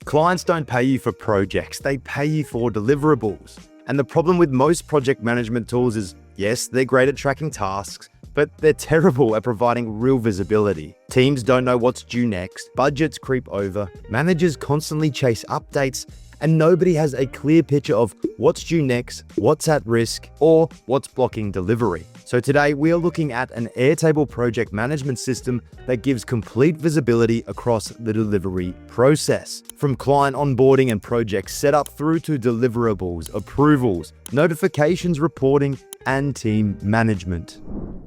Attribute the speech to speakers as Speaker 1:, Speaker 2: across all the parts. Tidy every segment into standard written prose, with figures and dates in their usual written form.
Speaker 1: Clients don't pay you for projects, they pay you for deliverables. And the problem with most project management tools is, yes, they're great at tracking tasks, but they're terrible at providing real visibility. Teams don't know what's due next, budgets creep over, managers constantly chase updates, and nobody has a clear picture of what's due next, what's at risk, or what's blocking delivery. So today we are looking at an Airtable project management system that gives complete visibility across the delivery process, from client onboarding and project setup through to deliverables, approvals, notifications, reporting, and team management.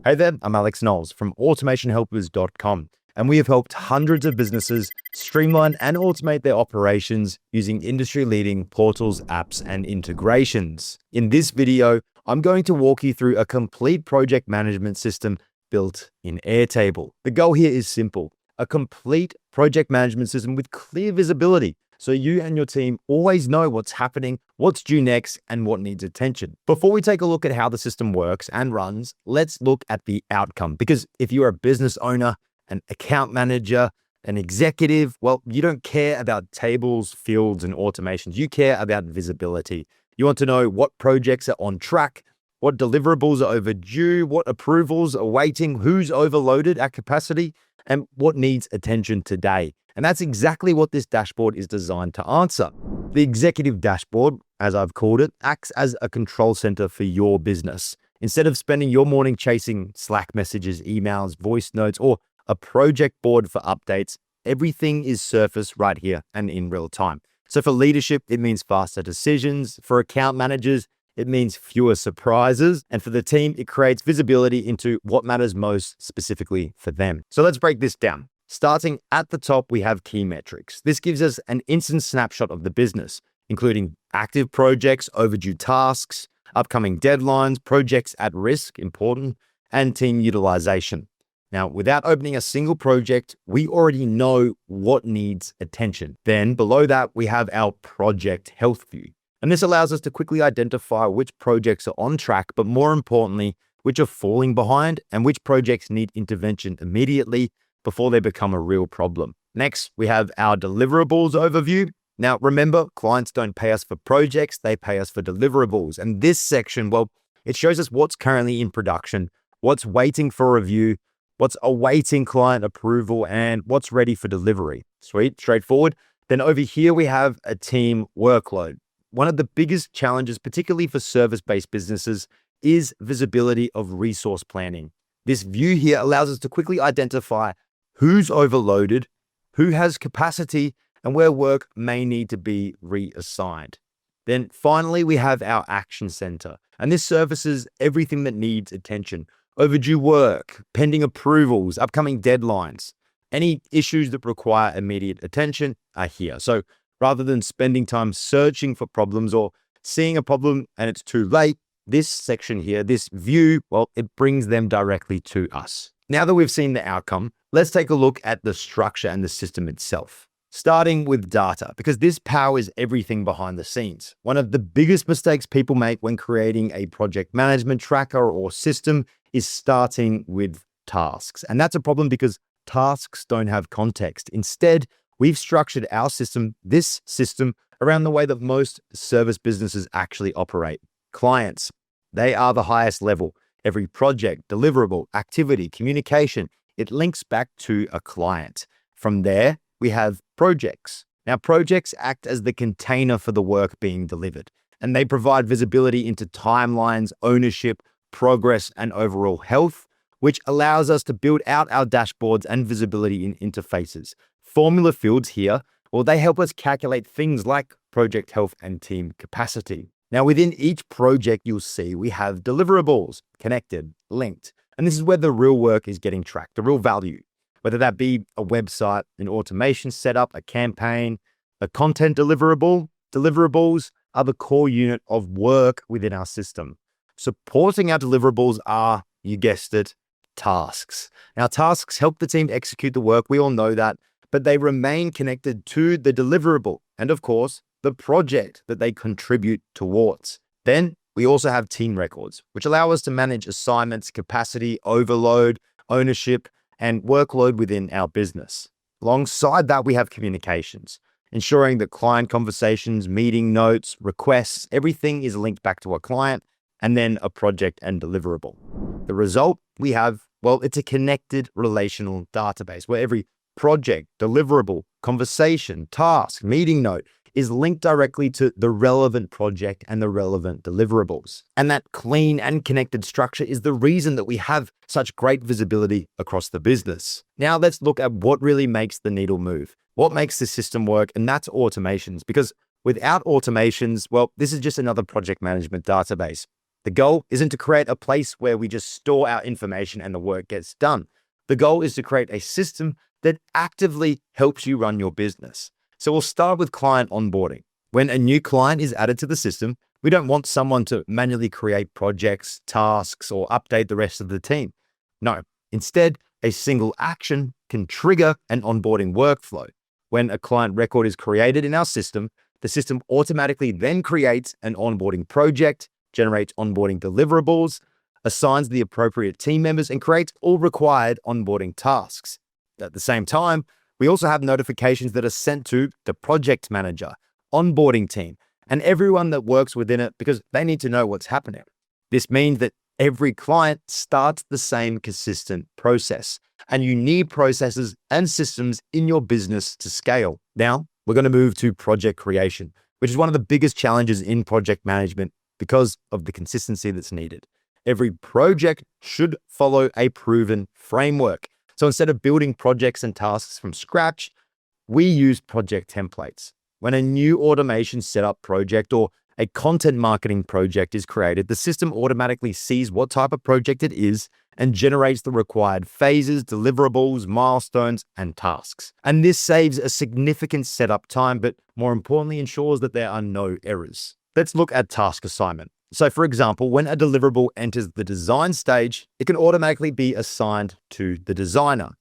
Speaker 1: Hey there, I'm Alex Knowles from automationhelpers.com. And we have helped hundreds of businesses streamline and automate their operations using industry-leading portals, apps, and integrations. In this video, I'm going to walk you through a complete project management system built in Airtable. The goal here is simple: a complete project management system with clear visibility, so you and your team always know what's happening, what's due next, and what needs attention. Before we take a look at how the system works and runs, let's look at the outcome. Because if you're a business owner, an account manager, an executive, well, you don't care about tables, fields, and automations. You care about visibility. You want to know what projects are on track, what deliverables are overdue, what approvals are waiting, who's overloaded at capacity, and what needs attention today. And that's exactly what this dashboard is designed to answer. The executive dashboard, as I've called it, acts as a control center for your business. Instead of spending your morning chasing Slack messages, emails, voice notes, or a project board for updates, everything is surfaced right here and in real time. So for leadership, it means faster decisions. For account managers, it means fewer surprises. And for the team, it creates visibility into what matters most specifically for them. So let's break this down. Starting at the top, we have key metrics. This gives us an instant snapshot of the business, including active projects, overdue tasks, upcoming deadlines, projects at risk, important, and team utilization. Now, without opening a single project, we already know what needs attention. Then below that, we have our project health view. And this allows us to quickly identify which projects are on track, but more importantly, which are falling behind and which projects need intervention immediately before they become a real problem. Next, we have our deliverables overview. Now, remember, clients don't pay us for projects, they pay us for deliverables. And this section, well, it shows us what's currently in production, what's waiting for review, what's awaiting client approval, and what's ready for delivery. Sweet, straightforward. Then over here, we have a team workload. One of the biggest challenges, particularly for service-based businesses, is visibility of resource planning. This view here allows us to quickly identify who's overloaded, who has capacity, and where work may need to be reassigned. Then finally, we have our action center, and this surfaces everything that needs attention. Overdue work, pending approvals, upcoming deadlines. Any issues that require immediate attention are here. So rather than spending time searching for problems or seeing a problem and it's too late, this section here, this view, well, it brings them directly to us. Now that we've seen the outcome, let's take a look at the structure and the system itself. Starting with data, because this powers everything behind the scenes. One of the biggest mistakes people make when creating a project management tracker or system is starting with tasks. And that's a problem because tasks don't have context. Instead, we've structured our system, this system, around the way that most service businesses actually operate. Clients, they are the highest level. Every project, deliverable, activity, communication, it links back to a client. From there, we have projects. Now, projects act as the container for the work being delivered, and they provide visibility into timelines, ownership, progress, and overall health, which allows us to build out our dashboards and visibility in interfaces. Formula fields here, well, they help us calculate things like project health and team capacity. Now, within each project, you'll see we have deliverables connected, linked, and this is where the real work is getting tracked, the real value, whether that be a website, an automation setup, a campaign, a content deliverable. Deliverables are the core unit of work within our system. Supporting our deliverables are, you guessed it, tasks. Now, tasks help the team execute the work. We all know that, but they remain connected to the deliverable and, of course, the project that they contribute towards. Then we also have team records, which allow us to manage assignments, capacity, overload, ownership, and workload within our business. Alongside that, we have communications. ensuring that client conversations, meeting notes, requests, everything is linked back to a client and then a project and deliverable. The result we have, well, it's a connected relational database where every project, deliverable, conversation, task, meeting note is linked directly to the relevant project and the relevant deliverables. And that clean and connected structure is the reason that we have such great visibility across the business. Now let's look at what really makes the needle move. What makes the system work? And that's automations, because without automations, well, this is just another project management database. The goal isn't to create a place where we just store our information and the work gets done. The goal is to create a system that actively helps you run your business. So we'll start with client onboarding. When a new client is added to the system, we don't want someone to manually create projects, tasks, or update the rest of the team. No, instead, a single action can trigger an onboarding workflow. When a client record is created in our system, the system automatically then creates an onboarding project, generates onboarding deliverables, assigns the appropriate team members, and creates all required onboarding tasks. At the same time, we also have notifications that are sent to the project manager, onboarding team, and everyone that works within it because they need to know what's happening. This means that every client starts the same consistent process, and you need processes and systems in your business to scale. Now, we're going to move to project creation, which is one of the biggest challenges in project management because of the consistency that's needed. Every project should follow a proven framework. So instead of building projects and tasks from scratch, we use project templates. When a new automation setup project or a content marketing project is created, the system automatically sees what type of project it is and generates the required phases, deliverables, milestones, and tasks. And this saves a significant setup time, but more importantly, ensures that there are no errors. Let's look at task assignment. So for example, when a deliverable enters the design stage, it can automatically be assigned to the designer.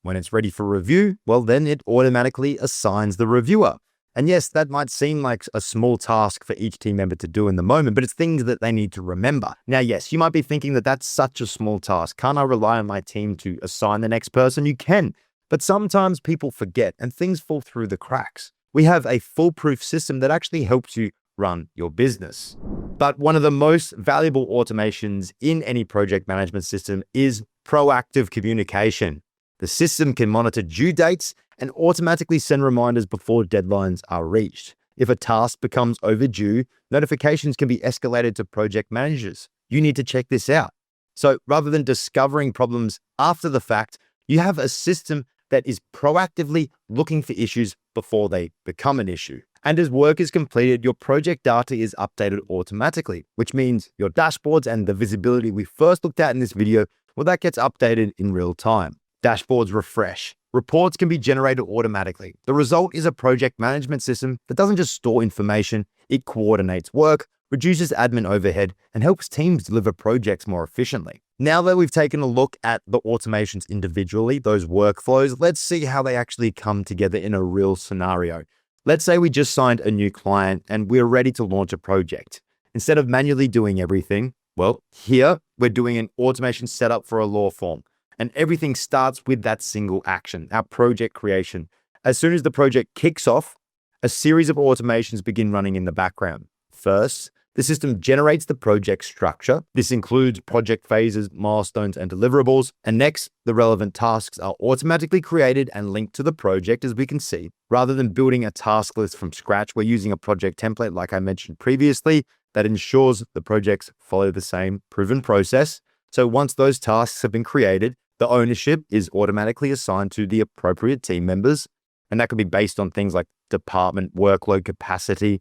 Speaker 1: When it's ready for review, well, then it automatically assigns the reviewer. And yes, that might seem like a small task for each team member to do in the moment, but it's things that they need to remember. Now, yes, you might be thinking that that's such a small task. Can't I rely on my team to assign the next person? You can, but sometimes people forget and things fall through the cracks. We have a foolproof system that actually helps you run your business. But one of the most valuable automations in any project management system is proactive communication. The system can monitor due dates and automatically send reminders before deadlines are reached. If a task becomes overdue, notifications can be escalated to project managers. You need to check this out. So rather than discovering problems after the fact, you have a system that is proactively looking for issues before they become an issue. And as work is completed, your project data is updated automatically, which means your dashboards and the visibility we first looked at in this video, well, that gets updated in real time. Dashboards refresh. Reports can be generated automatically. The result is a project management system that doesn't just store information, it coordinates work, reduces admin overhead, and helps teams deliver projects more efficiently. Now that we've taken a look at the automations individually, those workflows, let's see how they actually come together in a real scenario. Let's say we just signed a new client and we're ready to launch a project. Instead of manually doing everything, well, here we're doing an automation setup for a law firm. And everything starts with that single action, our project creation. As soon as the project kicks off, a series of automations begin running in the background. First, the system generates the project structure. This includes project phases, milestones, and deliverables. And next, the relevant tasks are automatically created and linked to the project, as we can see. Rather than building a task list from scratch, we're using a project template, like I mentioned previously, that ensures the projects follow the same proven process. So once those tasks have been created, the ownership is automatically assigned to the appropriate team members. And that could be based on things like department, workload capacity.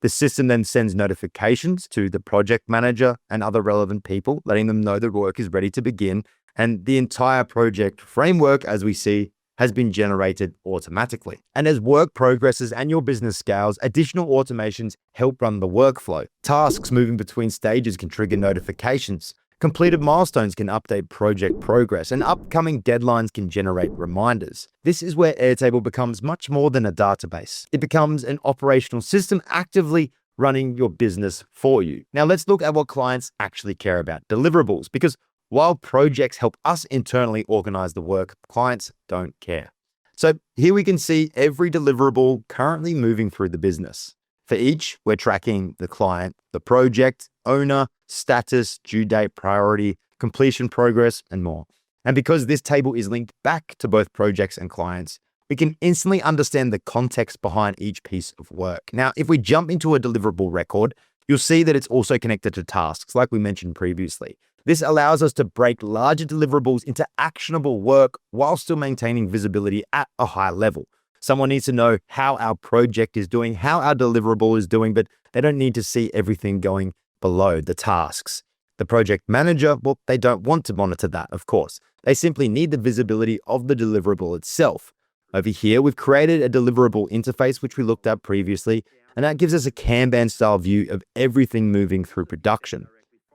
Speaker 1: The system then sends notifications to the project manager and other relevant people, letting them know the work is ready to begin. And the entire project framework, as we see, has been generated automatically. And as work progresses and your business scales, additional automations help run the workflow. Tasks moving between stages can trigger notifications. Completed milestones can update project progress, and upcoming deadlines can generate reminders. This is where Airtable becomes much more than a database. It becomes an operational system actively running your business for you. Now let's look at what clients actually care about, deliverables, because while projects help us internally organize the work, clients don't care. So here we can see every deliverable currently moving through the business. For each, we're tracking the client, the project, owner, status, due date, priority, completion progress, and more. And because this table is linked back to both projects and clients, we can instantly understand the context behind each piece of work. Now, if we jump into a deliverable record, you'll see that it's also connected to tasks, like we mentioned previously. This allows us to break larger deliverables into actionable work while still maintaining visibility at a high level. Someone needs to know how our project is doing, how our deliverable is doing, but they don't need to see everything going below the tasks. The project manager, well, they don't want to monitor that, of course. They simply need the visibility of the deliverable itself. Over here, we've created a deliverable interface, which we looked at previously, and that gives us a Kanban style view of everything moving through production.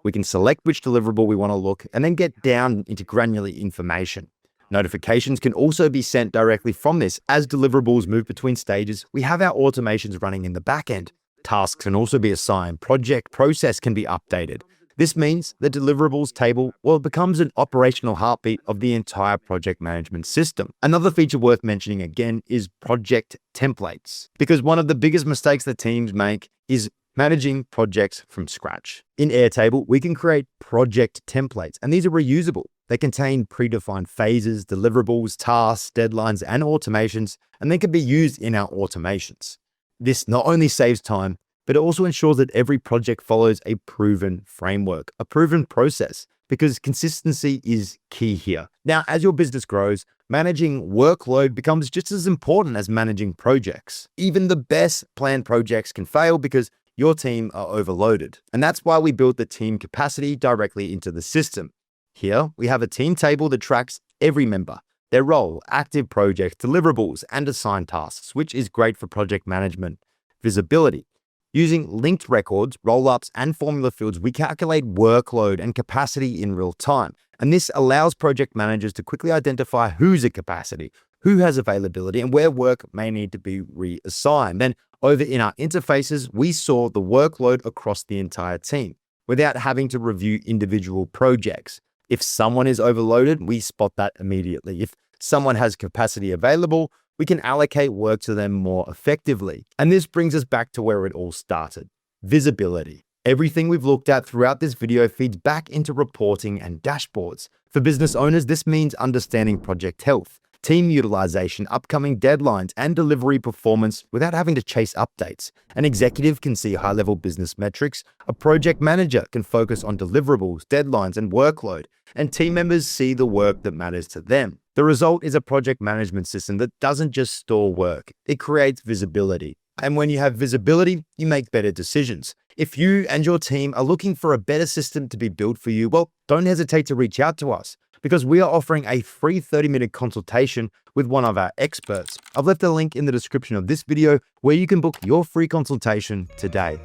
Speaker 1: We can select which deliverable we want to look and then get down into granular information. Notifications can also be sent directly from this. As deliverables move between stages, we have our automations running in the back end. Tasks can also be assigned. Project process can be updated. This means the deliverables table, well, it becomes an operational heartbeat of the entire project management system. Another feature worth mentioning again is project templates, because one of the biggest mistakes that teams make is managing projects from scratch. In Airtable, we can create project templates, and these are reusable. They contain predefined phases, deliverables, tasks, deadlines, and automations, and they can be used in our automations. This not only saves time, but it also ensures that every project follows a proven framework, a proven process, because consistency is key here. Now, as your business grows, managing workload becomes just as important as managing projects. Even the best planned projects can fail because your team are overloaded. And that's why we built the team capacity directly into the system. Here, we have a team table that tracks every member, their role, active projects, deliverables, and assigned tasks, which is great for project management. Visibility. Using linked records, roll-ups, and formula fields, we calculate workload and capacity in real time. And this allows project managers to quickly identify who's at capacity, who has availability, and where work may need to be reassigned. Then over in our interfaces, we saw the workload across the entire team without having to review individual projects. If someone is overloaded, we spot that immediately. If someone has capacity available, we can allocate work to them more effectively. And this brings us back to where it all started, visibility. Everything we've looked at throughout this video feeds back into reporting and dashboards. For business owners, this means understanding project health, team utilization, upcoming deadlines, and delivery performance without having to chase updates. An executive can see high-level business metrics. A project manager can focus on deliverables, deadlines, and workload. And team members see the work that matters to them. The result is a project management system that doesn't just store work, it creates visibility. And when you have visibility, you make better decisions. If you and your team are looking for a better system to be built for you, well, don't hesitate to reach out to us, because we are offering a free 30-minute consultation with one of our experts. I've left a link in the description of this video where you can book your free consultation today.